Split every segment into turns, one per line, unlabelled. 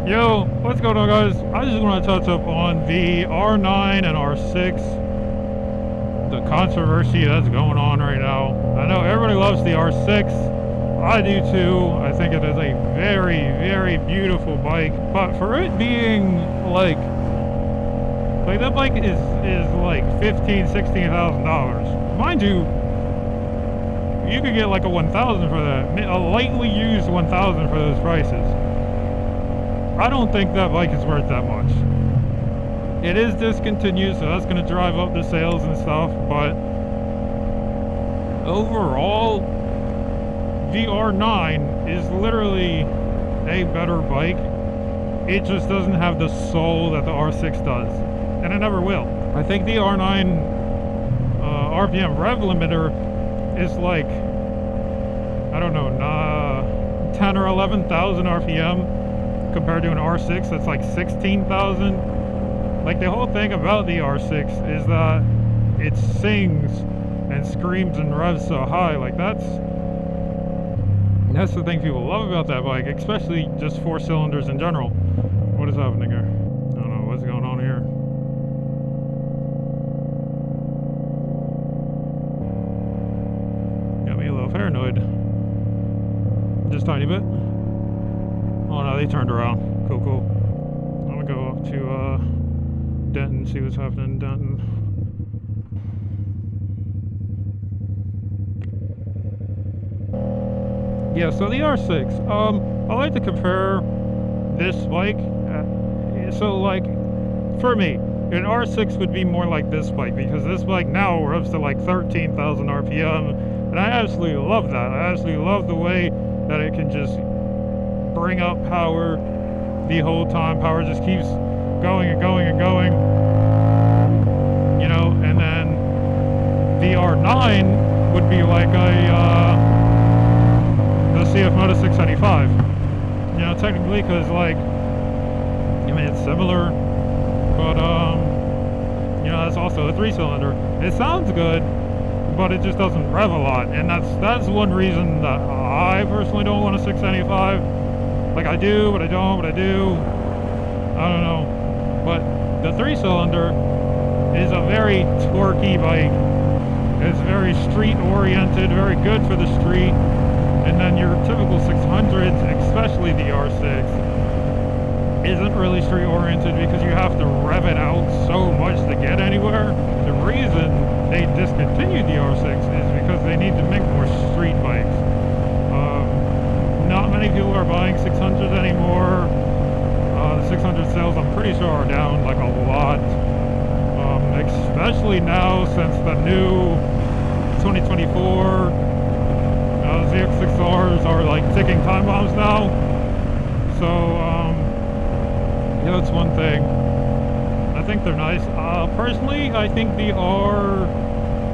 Yo, what's going on, guys? I just want to touch up on the R9 and R6, the controversy that's going on right now. I know everybody loves the R6. I do too. I think it is a very, very beautiful bike, but for it being like that bike is like $15,000-$16,000. Mind you, you could get like a 1,000 for that, a lightly used 1,000 for those prices. I don't think that bike is worth that much. It is discontinued, so that's going to drive up the sales and stuff, but overall, the R9 is literally a better bike. It just doesn't have the soul that the R6 does, and it never will. I think the R9 RPM rev limiter is like, I don't know, 10 or 11,000 RPM. Compared to an R6 that's like 16,000. Like, the whole thing about the R6 is that it sings and screams and revs so high. Like, that's the thing people love about that bike, especially just 4 cylinders in general. What is happening here? I don't know what's going on here. Got me a little paranoid. Just a tiny bit. Oh no, they turned around. Cool. I'm gonna go up to Denton, see what's happening in Denton. Yeah, so the R6. I like to compare this bike. So like, for me, an R6 would be more like this bike, because this bike now revs to like 13,000 RPM, and I absolutely love that. I absolutely love the way that it can just bring up power the whole time. Power just keeps going and going and going, you know. And then the R9 would be like the CFMOTO 675, you know, technically, because like, I mean, it's similar, but you know, that's also a 3-cylinder. It sounds good, but it just doesn't rev a lot, and that's one reason that I personally don't want a 675. Like, I do, but I don't, but I do. I don't know. But the 3-cylinder is a very torquey bike. It's very street-oriented, very good for the street. And then your typical 600s, especially the R6, isn't really street-oriented because you have to rev it out so much to get anywhere. The reason they discontinued the R6 is because they need to make more street bikes. Not many people are buying 600s anymore. The 600 sales, I'm pretty sure, are down like a lot. Especially now, since the new 2024 ZX6Rs are like ticking time bombs now. So, yeah, that's one thing. I think they're nice. Personally, I think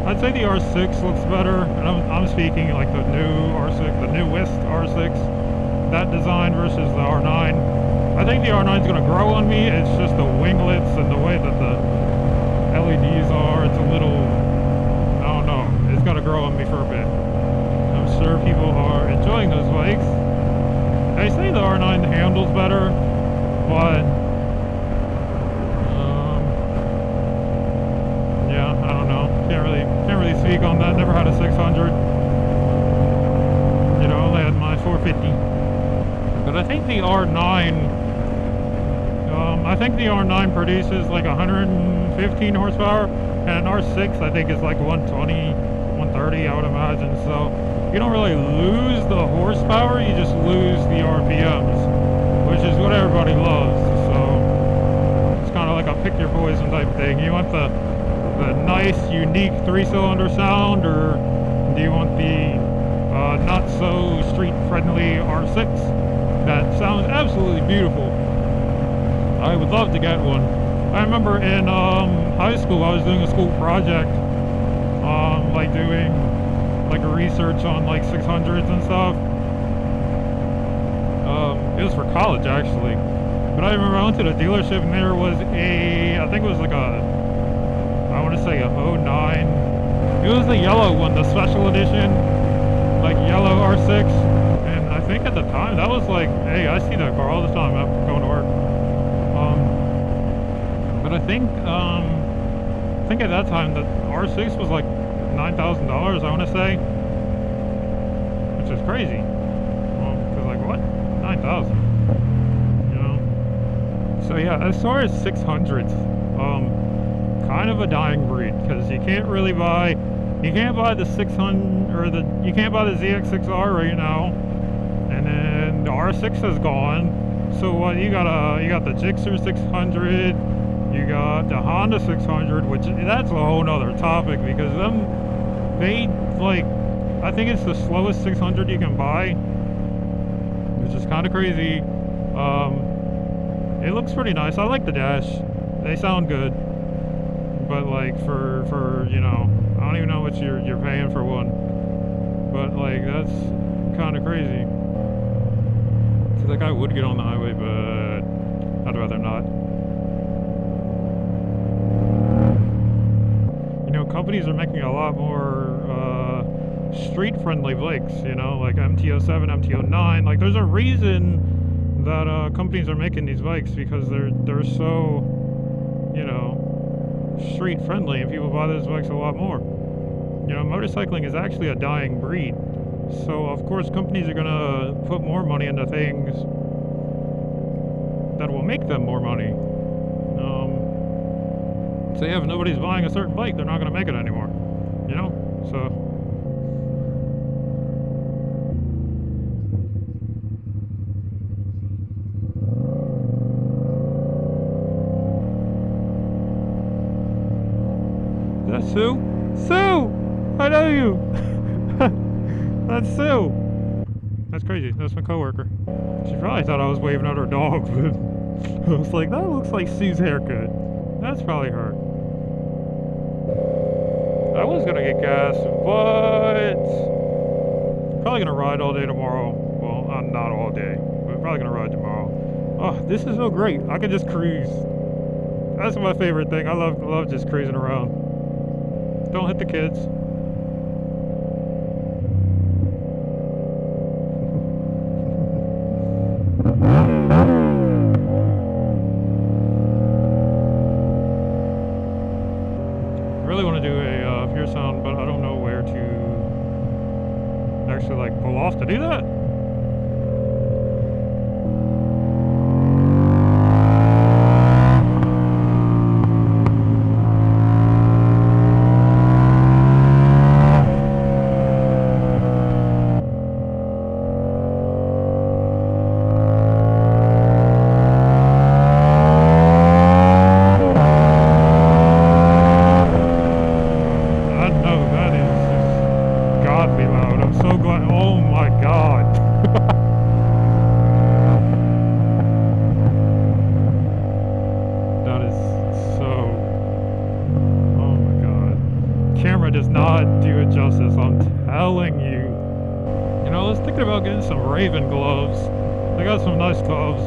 I'd say the R6 looks better, and I'm speaking like the new R6, the newest R6, that design versus the R9. I think the R9 is going to grow on me. It's just the winglets and the way that the LEDs are. It's a little, I don't know. It's got to grow on me for a bit. I'm sure people are enjoying those bikes. They say the R9 handles better, but yeah, I don't know. Can't really speak on that. Never had a 600. You know, only had my 450. But I think the R9 produces like 115 horsepower, and an R6 I think is like 120, 130, I would imagine. So you don't really lose the horsepower, you just lose the RPMs, which is what everybody loves. So it's kind of like a pick your poison type thing. You want the nice, unique 3-cylinder sound, or do you want the not so street-friendly R6 that sounds absolutely beautiful? I would love to get one. I remember in high school I was doing a school project, like doing like a research on like 600s and stuff. It was for college actually, but I remember I went to the dealership and there was I think it was like I want to say a 09. It was the yellow one, the special edition, like yellow R6. And I think at the time that was like, hey, I see that car all the time after going to work. But I think at that time the R6 was like $9,000, I want to say, which is crazy. Because like what, 9,000, you know? So yeah, as far as 600s, kind of a dying breed because you can't buy the 600 or you can't buy the ZX6R right now, and then the R6 is gone. So what you got the Gixxer 600, you got the Honda 600, which that's a whole nother topic because they like, I think it's the slowest 600 you can buy, which is kind of crazy. It looks pretty nice. I like the dash. They sound good. But like for you know, I don't even know what you're paying for one. But like that's kind of crazy. So like I would get on the highway, but I'd rather not. You know, companies are making a lot more street-friendly bikes. You know, like MT-07, MT-09. Like there's a reason that companies are making these bikes because they're so, you know, street friendly, and people buy those bikes a lot more. You know, motorcycling is actually a dying breed, so of course companies are gonna put more money into things that will make them more money. So yeah, if nobody's buying a certain bike, they're not gonna make it anymore, you know. So that's Sue? Sue! I know you! That's Sue! That's crazy. That's my coworker. She probably thought I was waving at her dog, but I was like, that looks like Sue's haircut. That's probably her. I was gonna get gas, but probably gonna ride all day tomorrow. Well, not all day, but probably gonna ride tomorrow. Oh, this is so great. I can just cruise. That's my favorite thing. I love just cruising around. Don't hit the kids. I really want to do a pure sound, but I don't know where to actually like pull off to do that. Does not do it justice, I'm telling you. You know, I was thinking about getting some Raven gloves. They got some nice gloves.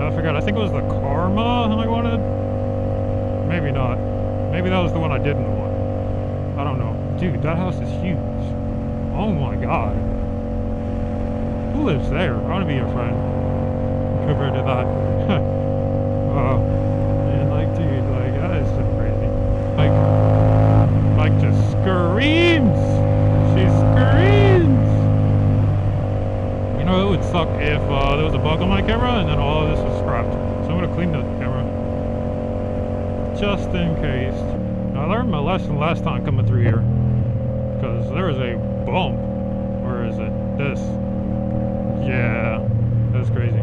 I forgot, I think it was the Karma I wanted. Maybe not. Maybe that was the one I didn't want. I don't know. Dude, that house is huge. Oh my god. Who lives there? I want to be your friend. Compared to that. And like, dude, like, that is so crazy. Like just screams. She screams. You know, it would suck if there was a bug on my camera and then all of this was scrapped. So I'm gonna clean the camera just in case. I learned my lesson last time coming through here because there was a bump. Where is it? This. Yeah, that's crazy.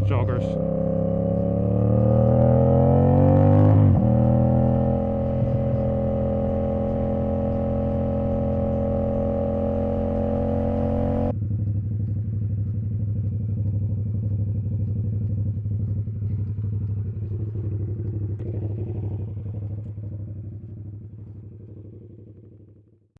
Joggers.